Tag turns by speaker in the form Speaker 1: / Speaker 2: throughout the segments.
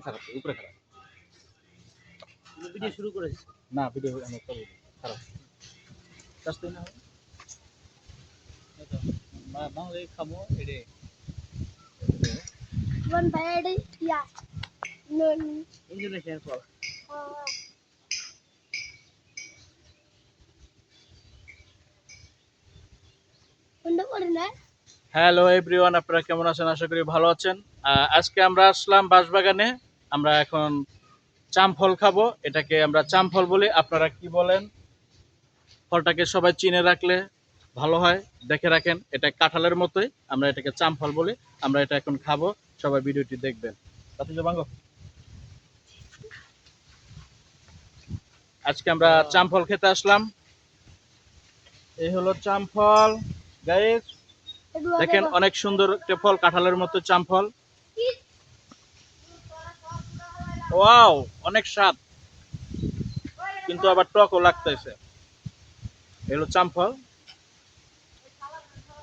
Speaker 1: খারাপ উপরে খারাপ
Speaker 2: ভিডিও শুরু করেছি
Speaker 1: না ভিডিও আমি করব খারাপ কাজতে না
Speaker 2: না না এই খামো এডে
Speaker 3: One bad, yeah. No.
Speaker 2: Indonesian ফল
Speaker 3: বন্ধ করে না
Speaker 1: হ্যালো এভরিওয়ান, আপনারা কেমন আছেন? আশা করি ভালো আছেন। আজকে আমরা আসলাম বাঁশবাগানে। আমরা এখন চাম ফল খাবো। এটাকে আমরা চাম ফল বলি, আপনারা কি বলেন? ফলটাকে সবাই চিনে রাখলে ভালো হয়, দেখে রাখেন। এটা কাঁঠালের মতোই, আমরা এটাকে চাম ফল বলি। আমরা এটা এখন খাবো, সবাই ভিডিওটি দেখবেন। আজকে আমরা চাম ফল খেতে আসলাম। এই হলো চাম ফল গাইস, দেখেন অনেক সুন্দর একটা ফল, কাঁঠালের মতো চাম ফল। ওয়াও, অনেক স্বাদ, কিন্তু আবার টকও লাগতেছে। এগুলো চাম ফল,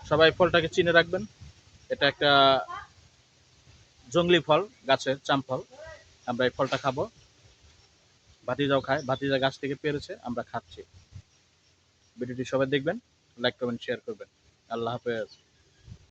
Speaker 1: সবাই ফলটাকে চিনে রাখবেন। এটা একটা জংলি ফল, গাছের চাম ফল। আমরা এই ফলটা খাবো, ভাতিজাও খায়, ভাতিজা গাছ থেকে পেরেছে, আমরা খাচ্ছি। ভিডিওটি সবাই দেখবেন, লাইক কমেন্ট শেয়ার করবেন। আল্লাহ হাফেজ।